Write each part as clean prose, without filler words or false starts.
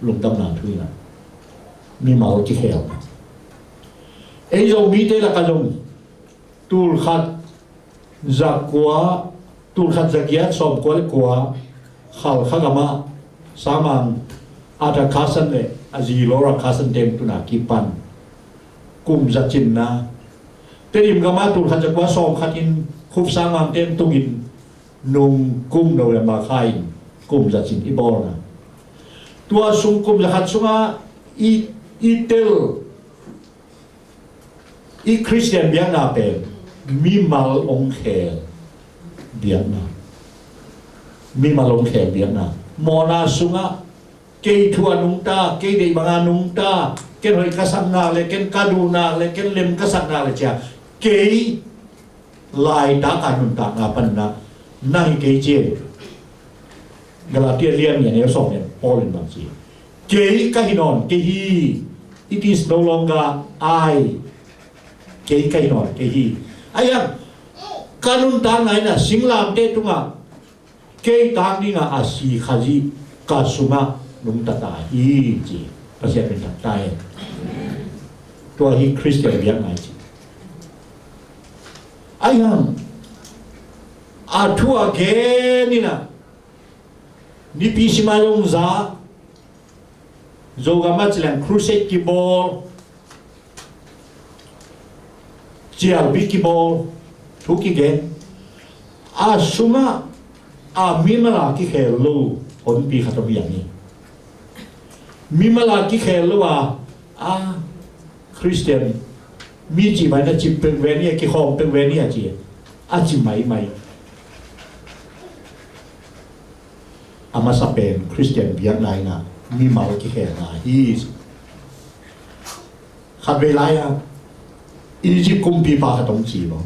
lùng tâm nàng thui na mi mau chi kheo ấy rồi mi thế là cái dùng tul khát giặc quá tul khát giặc yết som quá khal khagama samang ada kasan le azilora kasan tem tu na kipan kum zachin na terim gama tul khát giặc quá som khatin khub samang tem tungin nung kum đâu là mà khai kum zachin ibor na tua sung kum zakat sunga itel i Khristian Biakna pe mi mal ong khe Biakna mi mal ong khe Biakna mona sunga ke thua nung ta ke dei banga nung ta ke hoi kasak na le ken kadu na le ken lem kasak na le cha ke lai ta kanun ta na pan na nai ke che Galatia lian ne ne som ne Paul in bang chi ke ka hinon ke hi it is no longer I ke ka hinon ke hi ayam kanun ta nai na singlam te tunga ke tang ni nga asi khaji ka sunga nung ta ta hi chi pasya pen ta tai to hi Khristian Biakna chi ayam athua ke ni na ni pi simayong za zogamat silang crusade ki ball GLB ki ball thuki gen a suma a mimala ki khelu hon pi khatom yang ni mimala ki khelu a Khristian mi chi mai na chi peng ve ni ki khom peng ve ni a chi a chi mai ama sapen Khristian Biakna na mi mau ki khe na hi khat ve lai a Egypt kum pi pa khatong chi bo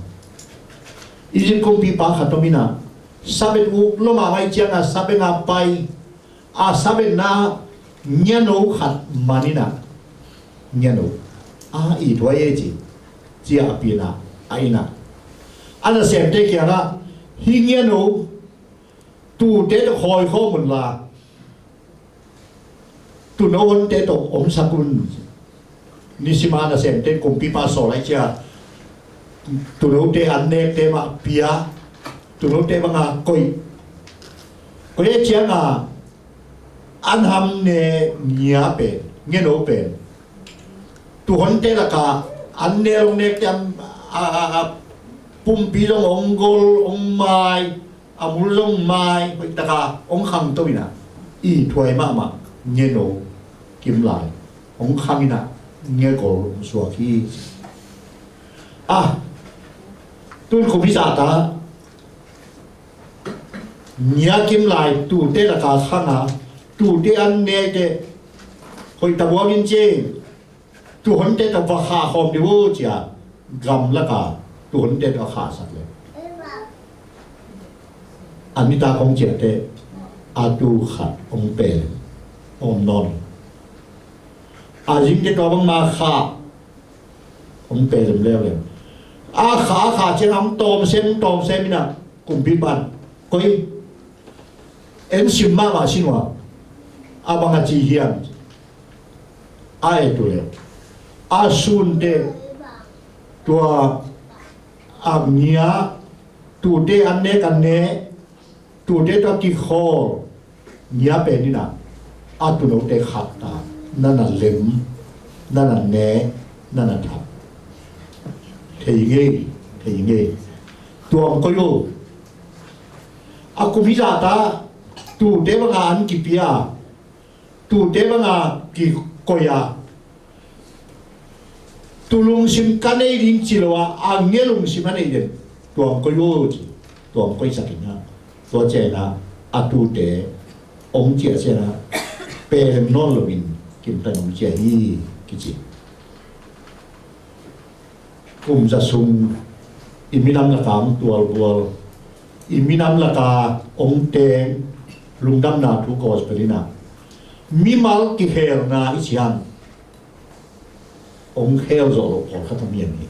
Egypt kum pi pa khatong ina sabet u lo ma mai chiang a sabe nga pai a sabe na nyano khat manina nyano a i thwa ye chi chia pi na aina ana sem te kya na hi nyano tu tế được hồi khô mình là tu nấu ăn tế tục ống sakun nisima là xem tên cùng pipa sổ lại chưa tu nấu tế ăn nè tế mà pia tu nấu tế bằng à coi coi chiang à ăn ham nè nhia bền nghe nấu bền tu hôn tế là cả ăn nè ông nè chăm pum pi trong ông gol ông mai amul long mai với ta cả ông khang tôi nè y thuê mà nghe nấu kiếm lại ông khang nè nghe cổ xóa khi tôi không biết ta nghe kiếm lại tu tế là cả khang à tu tế ăn nè cái hồi ta bảo nhân chơi tu hôn tế ta vào khá hôm đi vô chả gầm là cả tu hôn tế ta khá sạchเลยอันนี้ตาของเจียเตอาดูขัดองเปรองนอนอาจิงจะตัวบังมาขาองเปรเร็วเลยขาเช่นทำตอมเส้นมินะกลุ่มพิบันก็ยิ่งเอ็นซิมมาว่าชินว่าบังอาจีเฮียนตัวเลยซูนเตตัวเนียตัวเตอันเนกันเนtu te to ki kho nya pe ni na tu no te khat ta na lem na ne na tha thei nge tuam ko yo aku bisa ta tu te ba an ki pia tu te ba ki koya tu lung sim kanei ring chilowa nge lung sim anei den tuam ko yo tuam ko sa kingaตัวเจนะอาตูเตองเจียเจนะเป็นนอนลวินกินเป็นองเจียฮีกิจิกุมจะซุงอิมินัมละกามตัวบัวอิมินัมละกาองเตงลุงดำนาทุกอสเปรินามีมัลกิเฮลนาอิชิยันองเฮลโซโลพอขัตเมียนนี่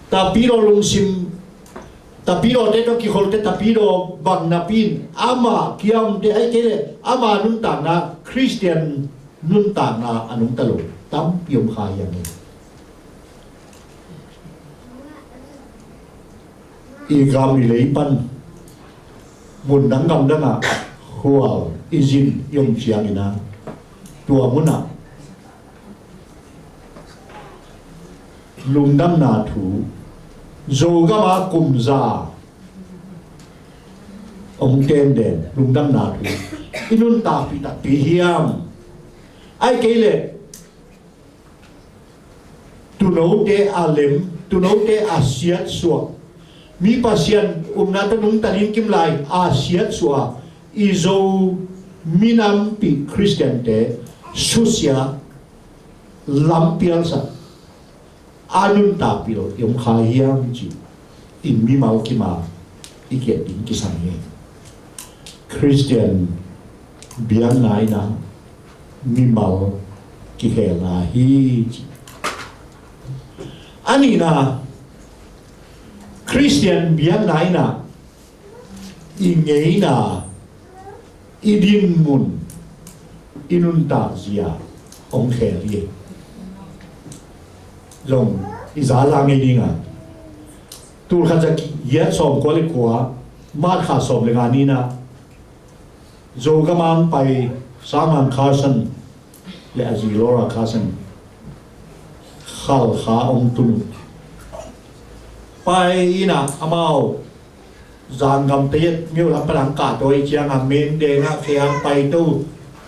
แต่ปีเราลงซิม Tapidaw te to ki kholte tapidaw bang na pin ama kiam te ai kele ama nun ta na Khristian nun ta na anung talo tam yom kha yang i gam i leipan mun dang gam danga hual izin yom chiang ina tua muna lum dam na thu zo ga ma kum za ông tên đèn lum dam na thu inun ta pi hiam ai cái lệ tu nấu te alem tu nấu te asiat suak mi pasien na tanung tanin kim lai asiat suak izo minam pi Khristian te susia lampial sa anun tapil yung khayang ji in mi mau ki ma iket din ki sange Khristian biang nai na mi mau ki hela hi ji ani na Khristian biang nai na ingei na idin mun inun ta zia ong kheli long izalang idinga tur khaja ye som ko le kwa ma kha som le ngani na zo gamang pai saman khasan le azilora khasan khal kha ong tun pai ina amao zangam tayet miu la palang ka toy chiang a men de nga khiang pai tu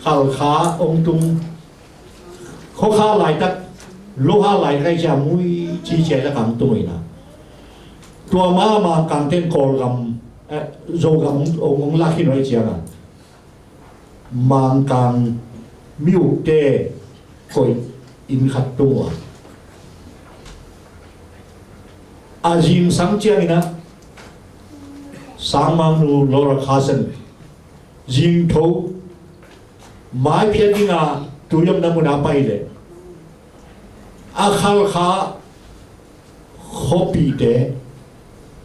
khal kha ong tung kho kha lai tak lo ha lai kai cha mui chi che la kam tu ina tua ma kang ten kol gam zo gam ong la khi noi chiang a mang kang miu te koi in khat tu azim sang chiang ina sang mang nu lora khasan jing tho mai phian dinga tuyam namuna pai le akhal kha khopi te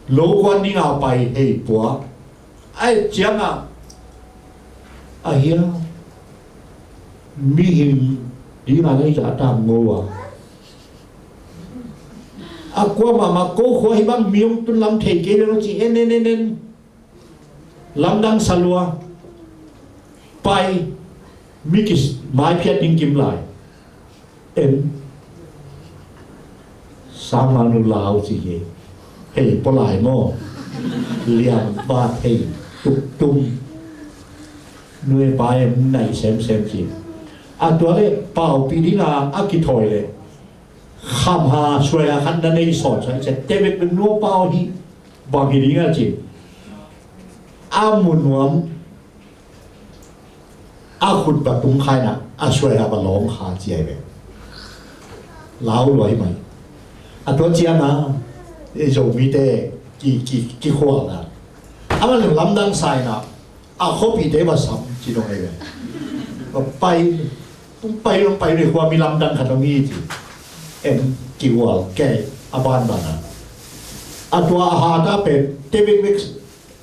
lo kwan dinga pai hei pua ai chiang a hiya mi him dinga lai ja ta ngowa aqua mama ko kho hi bang mium tun lam thei ke lo chi en lam dang salwa pai mikis mai phiat ding kim lai en samanu lao chi ye hei polai mo liam ba hei tum nuôi pai nai xem chi a to le pau pi dinga a ki thoi le kham ha shwe ha khan da nei so chai che tebek ben no pau hi ba gi dinga chi a mun nuam a khut ba tung khai na a shwe ha ba long kha chi ai be lao loi mai a to chia na e zo mi te ki khwa na a ma lam dang sai na a khopi te ba sam chi dong ai be ba pai lông pai ri kwa mi lam dang khat mi chi em kiwal ke aban bana atwa ha ta pe tebek mix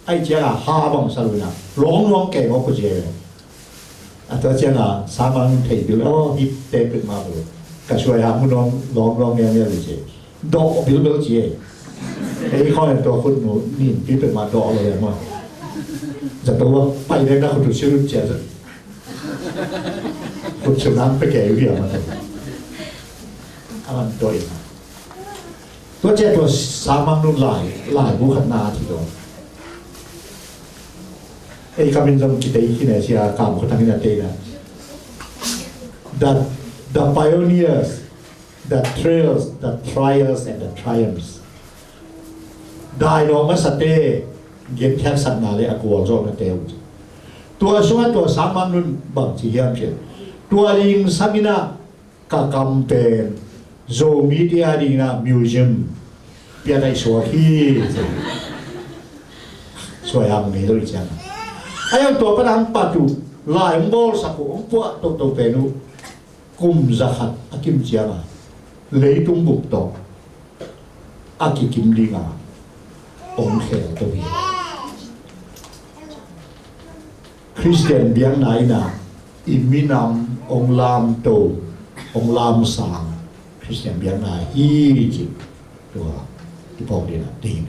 ai chia ha bang saluna long ke ngo ko je atwa chia na samang thei bil o hip te pe ma bu ka shoi ha mu long nge le je do bil je ei kho en to khun nu ni pi pe ma do le maจะตัวไปได้นะคุณถูกชื่อเจ้าคุณชนะไปแก่อยู่อย่างมันอันตัวเองตัวเจ้าตัวสามัญนุ่นหลายบุคคลนาที่โดนไอ้คำเป็นจำกิจที่ไหนเชียร์กรรมคนทางนี้นะเต้นะ the pioneers the trails the trials and the triumphs ได้ลงมาสเตเย็นแค่สัตว์นาเลยอกวงโจนเตวตัวช่วงตัวสามัญนุ่นบังจีเฮียมเชียตัวลิงสามินากากำเป็นโซมีเดียดีนะมิวเซียมเปียได้สวยที่สวยงามเลยด้วยจังไอ้ตัวประดังปัจจุลายมอลสักองปวดตัวเป็นนุกุมจักรอากิมเจียงเลยตุ้งบุกตอกอากิกิมดีงา ông khel tôi Khristian biang nai na iminam ông lam tô ông lam sang Khristian biang nai hi chi tua ti pau dia na tin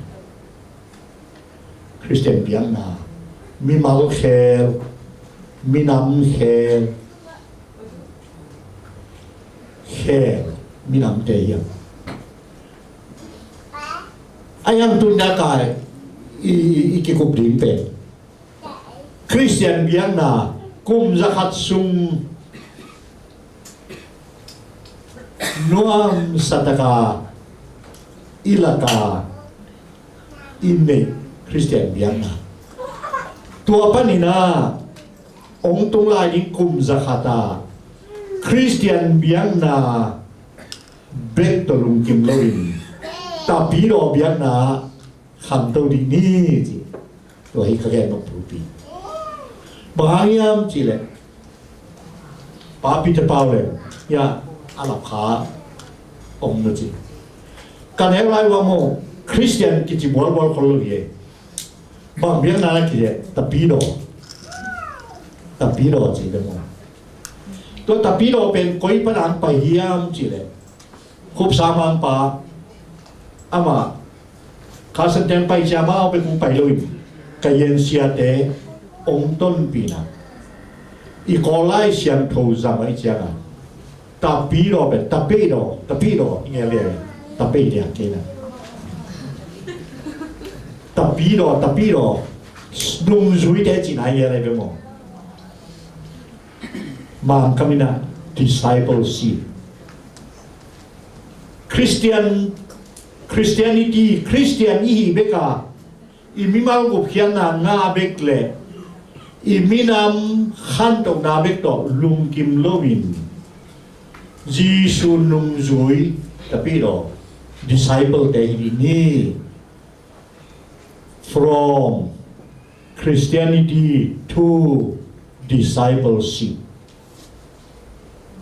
Khristian biang na mi mal khel mi nam khel mi nam te yang ayang tu na kai iki kup dim pe Khristian biang na kum zakat sung nuam sataka ilaka inne Khristian biang na tua panina ong tung lai ni kum zakata Khristian biang na bek to lung kim loin Tapidaw Biakna kham tâu đi ni gì rồi các em học thủ bahayam chỉ lệ papi tapau lệ ya alap khá ông nữa gì cái này lại vào mô Khristian cái chỉ bol bol khol lệ bằng Biakna cái gì Tapidaw chỉ đấy mô tôi Tapidaw bên coi bắt anh phải hiam chỉ lệ khúc sa mang pa ama kasan tem pai chama pe kung pai loin kayen sia te ong ton pina I kolai siam tho zamai changa Tapidaw nghe le Tapidaw kena Tapidaw nung zui te chi nai le be mo mam kamina discipleship Khristian ihi beka imimal ko khian na nga bekle iminam khan tok na bek to lung kim lovin Jisu nung zui Tapidaw disciple te ini from Christianity to discipleship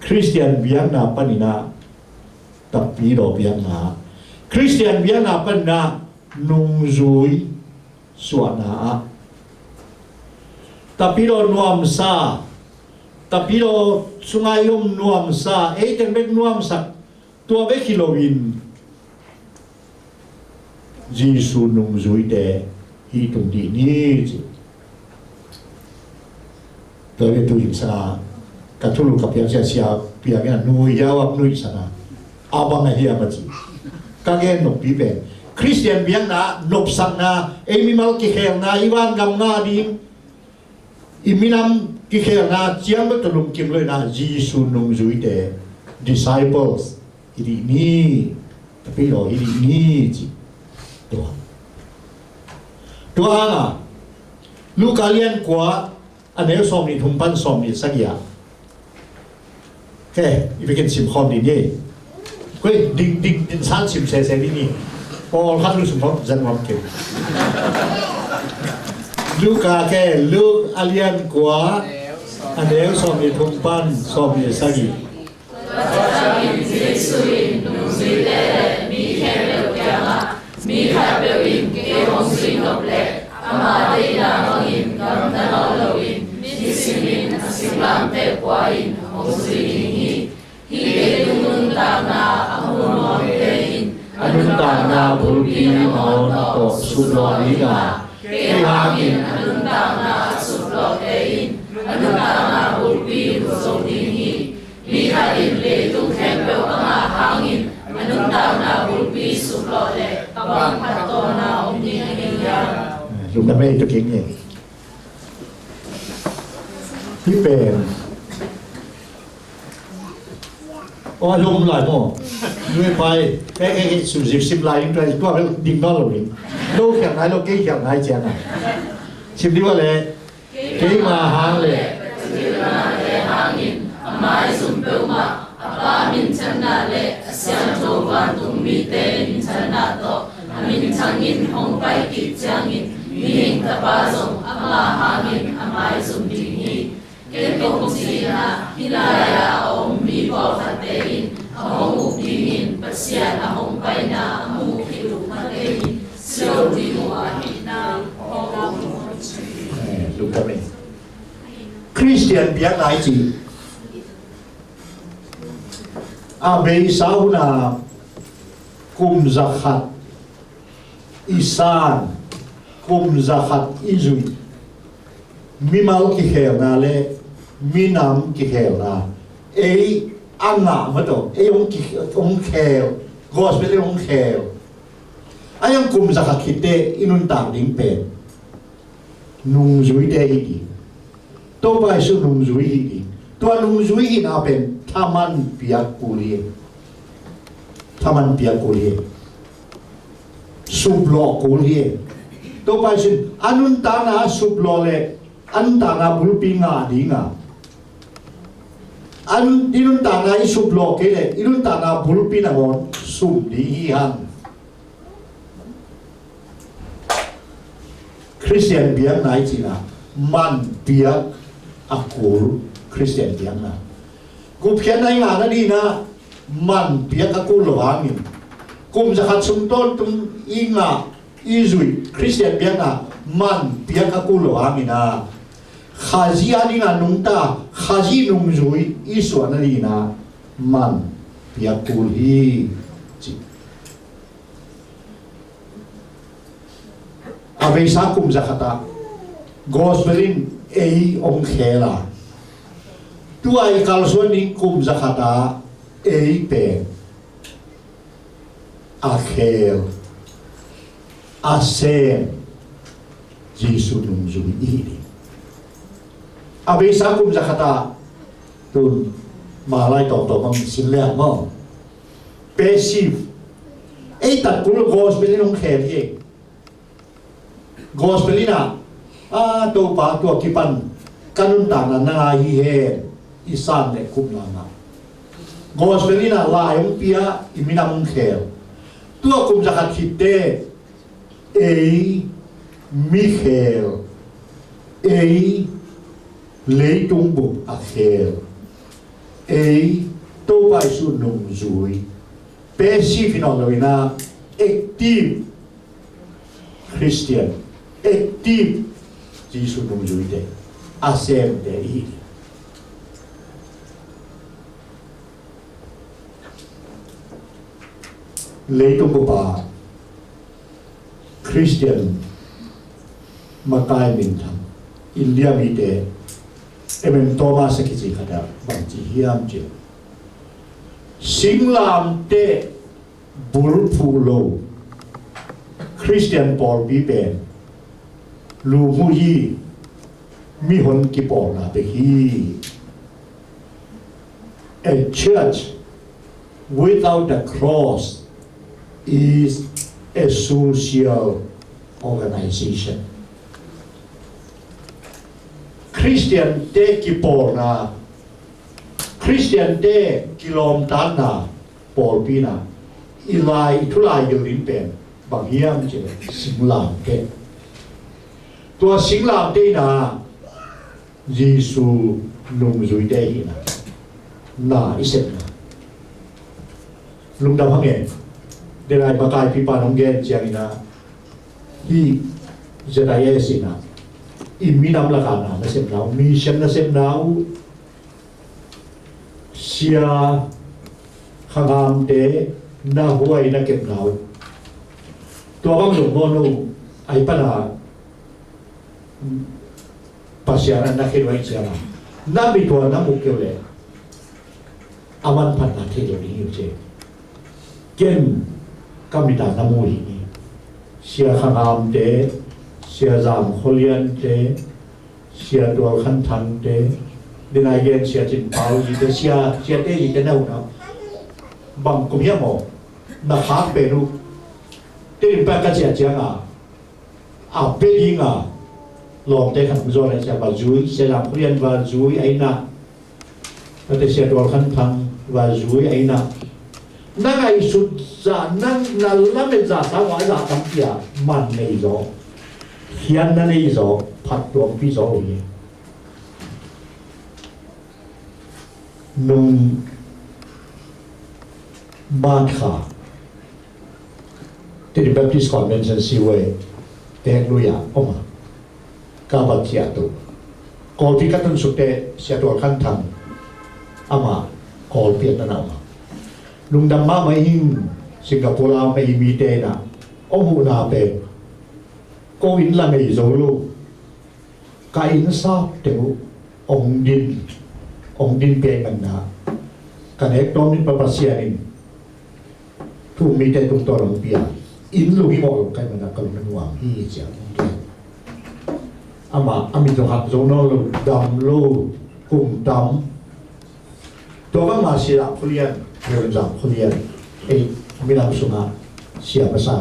Khristian Biakna panina Tapidaw Biakna Khristian Biakna panna nung zui suana Tapidaw nuam sa Tapidaw sungayom nuam sa ten bek nuam sa tua bek kilowin Jisu nung zui te hi tung di ni ji tôi tu im sa katulu kapian sia piangena nui jawab nui sana abang ahia baji kagen nok pipe Khristian Biakna nop sang na emimal ki khel na iwan gam nga ding iminam ki khel na chiang ba tulum kim loi na Jisu nung zui te disciples idi ni tapi lo idi ni ji tua nga lu kalian kwa anel som ni thumpan som ni sagia ke ibikin sim khom di ni quên đinh san chìm xe đi nhỉ ô hát lu sum dân ngọc kêu lu cả cái lu alien quá anh em xóm đi thùng pan xóm đi sao gì Anuntana bulki maon to sublo liga ke hangin anuntana sublo tein anuntana bulki zodingi lihain le tu kempe ama hangin anuntana bulki sublo le kabang patona omniya dùng đam mê cho chuyện gì phía bền ô dùng lại mồ nuôi phai cái sự dịp sim lại những cái qua cái đình đó rồi đâu khẳng này đâu cái khẳng này chén à sim đi qua lệ cái mà hàng lệ mai sum beu ma apa min chana le asyam to van tung mi te min chana to min changin hong pai ki changin mi hing ta pa zong ama hangin amai sum ding hi ke ko si na hilaya om mi ko khatein hong u dingin pasya na hong pai na mu ki lu khatein sio di mu Khristian Biakna chỉ về sau na kum zakat isan kum zakat izui mimal ki khel na le minam ki khel na ei anga mato ei ong khel gospel ong khel ayang kum zakat kite inun tang ding pen nung zui te hi to bai su nung zui hi to nung zui hi na pen taman piak kulie sublo kulie to bai su anun ta na sublo le an ta na bulpi nga di nga an inun ta na sublo ke le inun ta na bulpi na mon sub di hi han Khristian Biakna chỉ là man biak akul Khristian Biakna kum khian ai nga na đi na man biak akul lo hangin kum zakat sum ton tum inga izui Khristian Biakna man biak akul lo hangin na khazi ani nga nung ta khazi nung zui isu na đi na man biak kul hi Abe sa kum zakata gospelin ei ong khela tu ai kalson ni kum zakata ei pe a khel a sen Jisu nung zui ini abe sa kum zakata tu malai to mang sin le mo passive ei tat kul gospelin ong khel hi Gospelina to pa to kipan kanun ta na hi he isan le kum na Gospelina la yung pia iminam khel tu kum zakat khite ei Michael ei leitung bu a khel ei to pai su nung zui passive no loina active Khristian active Jisu nung zui de asem de i leitung bu pa Khristian makai min tham India mi de em Thomas ki chi khada bang chi hiam che singlam te bul phu lo Khristian Paul bi ben lu mu yi mi hon ki por na be hi a church without a cross is a social organization Christian te ki por na Christian te kilom tan na por pi na ilai thulai yorin pen bang hiam che singlam te tua singlam te na Jisu nung zui te hi na isep na lung dam hangen de lai bakai pi pa nong gen chiang ina hi jadai esina iminam la kana na sem nau mi sem na sem nau sia khangam te na huai na kem nau tua bang lu monu ai pana pasiaran na khirwai chiara na mi tua na mu kele aman phan na the lo ni che ken kamita na mu hi sia khangam te sia zam kholian te sia tua khan thang te dinai gen sia chin pau ji te sia te ji te nau na bang kum ya mo na khak pe ru te pa ka chia chia a pe yi nga lom te khan zo la sia ba zui sia zam kholian ba zui ai na te sia tua khan thang ba zui ai na nang ai su za nang na la me za sa wa za tam pia man nei zo hian na nei zo phat tuam pi zo yi nung ban kha the Baptist Convention si we te lu ya oma ka ba tia tu call ti katun sute sia to kan tham ama call pian na ma lung dam ma mai hing Singapore mai mi te na ông hu na pe ko in la nei zo lu ka in sa te ông din pe kan na kan ek ton ni pa pasia in tu mi te tung to long pia in lu hi mo kai ma na ka lu wang hi cha ama ami to hak zo no lu dam lu kum dam to ba ma si la Khristian ren jam Khristian ei mi lam sunga sia ma sa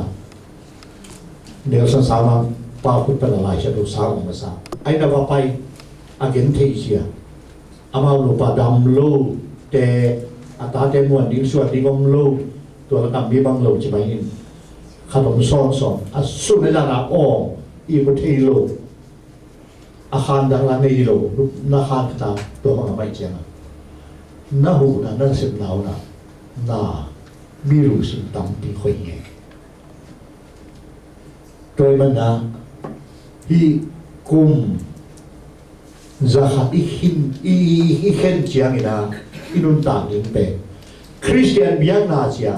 Nếu sang sao mà bao phút là lại sẽ đủ sao mà sao anh đã vào bay again thấy gì à amal lupa dam lu te ata te muan ding suat ding om lu tua la bi bang lu chi bai hin khatom son asun la na o I ko thei lu a khan dang la nei lu na khan ta to ma mai chang na hu na sim nau na mi ru sim tam ti khoi ye tôi mình là hi cùng za khat i khen chiang ina inun ta ning pe Khristian Biakna chia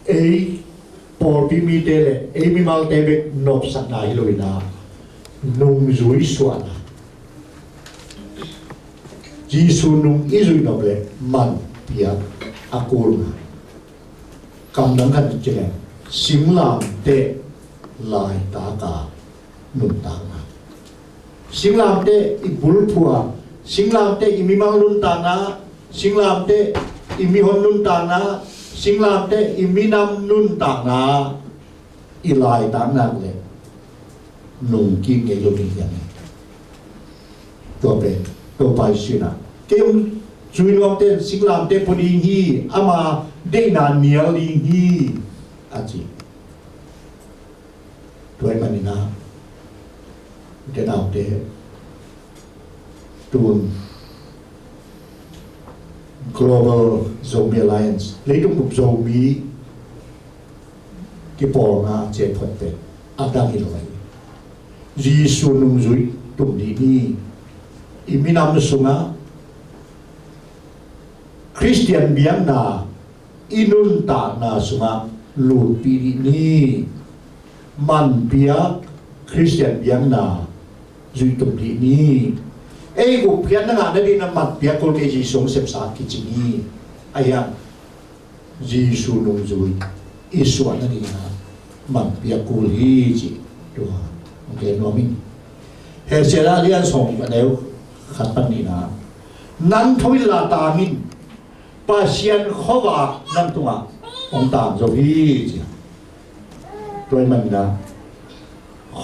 ei por pi mi te le ei mi mal te be nop sak na hi loina nung zui suana Jisu nung i zui nop le man pia akul kam nang khan che sim lam te lai ta ka nun ta na singlam te I bul phua singlam te I mi mang nun ta na singlam te I mi hon nun ta na singlam te I mi nam nun ta na I lai ta na le nung ki nge lo ni ya to pe to pai sina kem chui nom te singlam te poni hi ama de na nial li hi aji tôi mình na cái nào để tuần Global Zombie Alliance lấy trong một zombie cái bò na chế thuật về Adam như vậy Giêsu nung dưới tụng đi đi imi nam sunga Khristian Biakna inun ta na sunga lu pi ni man pia Khristian Biakna duy tụng đi ni ei gu pian na nga đi na man pia kol ke ji song sep sa ki chi ni aya Giêsu nung duy isu na đi na man pia kul hi chi to okay no min he sera lian song ba neu khat pan ni na nan thoi la ta min pasian khowa nan tunga ong tam zo hi chi tôi mình là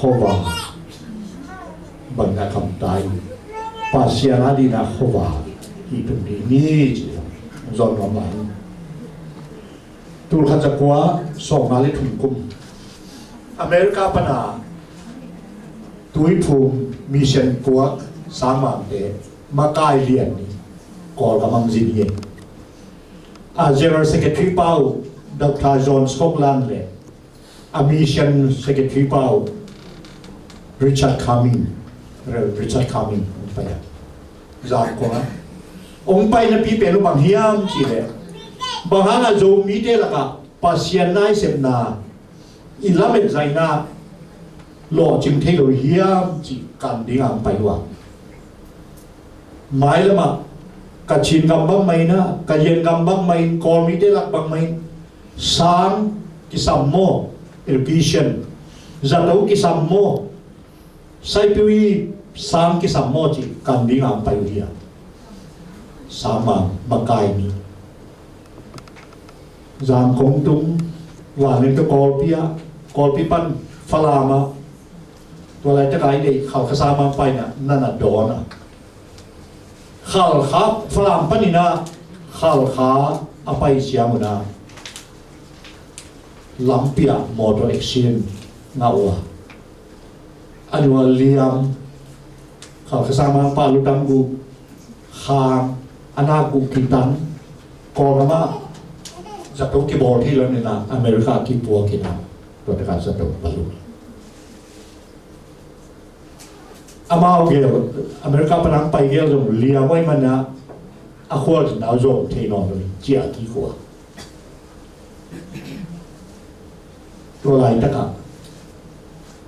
khô vàng bằng cái cầm tay và xe lá đi là khô vàng thì tụi đi ní chứ rồi nó lại tôi khát ra quá sòng lá lấy thùng cung America bên à túi thùng mission quốc sáng mảng để mà cai liền có cả mang gì vậy General Secretary Paul Dr. John Scotland le a mission secretary Paul Richard Cumming ông phải ra ông phải là bị bèn bằng hiam chỉ đấy bằng hàng là dù mỹ thế là cả pasien nai xem na ilamen zai na lo chim thế rồi hiam chỉ cần đi ngang phải luôn mai là mà cả chín gam băng mày na cả yên gam băng mày còn mỹ thế là bằng mày sáng cái sầm mô education zato ki sammo sai piwi sang ki sammo chi kan ding am pai dia sama makai ni jam kong tung wa le to kol pi pan falama to lai ta kai dei khal kha sama pai na nana dona khal kha falam panina khal kha apai siamuna lampia motor accident ngawa annual liam khal kasama pa lutang gu khang anaku kitan ko nama zato ki bor thi lo na America ki pu ki na to ta zato balu อามาเกลอเมริกาพนังไปเกลจงเลียไว้มันนะอาควดนาวจงเทนอนเลยเจียกี่ขวบตัวไรตะกับ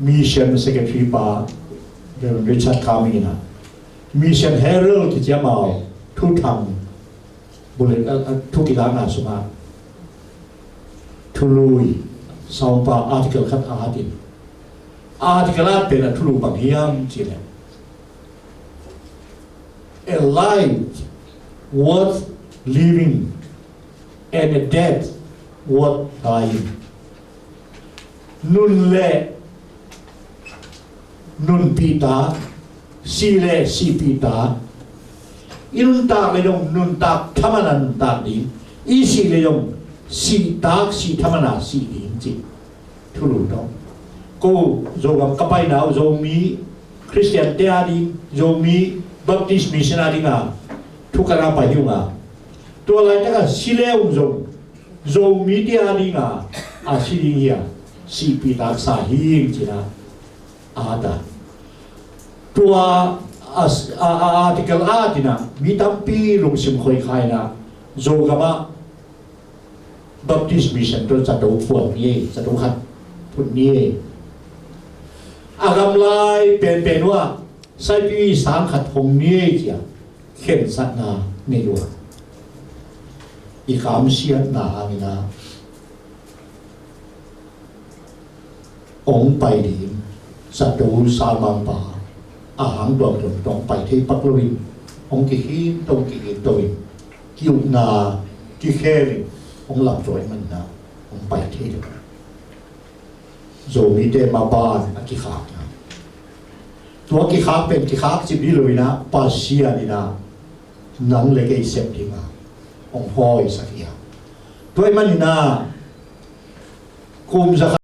มิชชั่นเซกเรตรีปาเดนริชาร์ดคามีนะมิชชั่นเฮโร่ที่จะมาทุกทางบริทุกกิจการสมาทุลุยสองปาอาร์ติเคิลขัดอาร์ติเคิลเป็นทุลุบางอย่างจีเน a life worth living and a death worth dying นุ่นเล่นุ่นปีตาสีเล่สีปีตาอินุนตากเลยยงนุ่นตากธรรมนันตากดีอีสีเลยยงสีตากสีธรรมนาสีดีจริงทุลุต้องกูโจกับกบไปหนาวโจมีคริสเตียนเตียดีโจมีบัพติสต์มิชชันนารีงาทุกการไปยุ่งอ่ะตัวอะไรตั้งแต่สิเลวโจมีเตียดีงาอาศิริยาสีปีตาสาหิงจีนะอาดาตัวอาร์ติเคิลอาดินะมีตั้งปีลงสิมคอยใครนะโจกับว่าบัพติสต์มิชชันตัวจะดูพวกนี้จะดูขัดพวกนี้อากำไลเป็นว่าใส่ปีสามขัดหงนี้เกี่ยเข็นสัตนาในดวงอีกคำเสียนามีนาองไปดีสัตว์สามังป่าอาหารดวงตรงไปที่ปักลุยองกิหินตรงกิหินตัวกิวนากิเคริองหลับสวยมันนะองไปที่เดียวโจมีเดมาบ้านกิขาตัวกิขาเป็นกิขาจิบดีเลยนะปัสเซียนี่นะนังเล็กไอเซปดีมาองพ่อยสักอย่างตัวมันนี่นะคุมจะข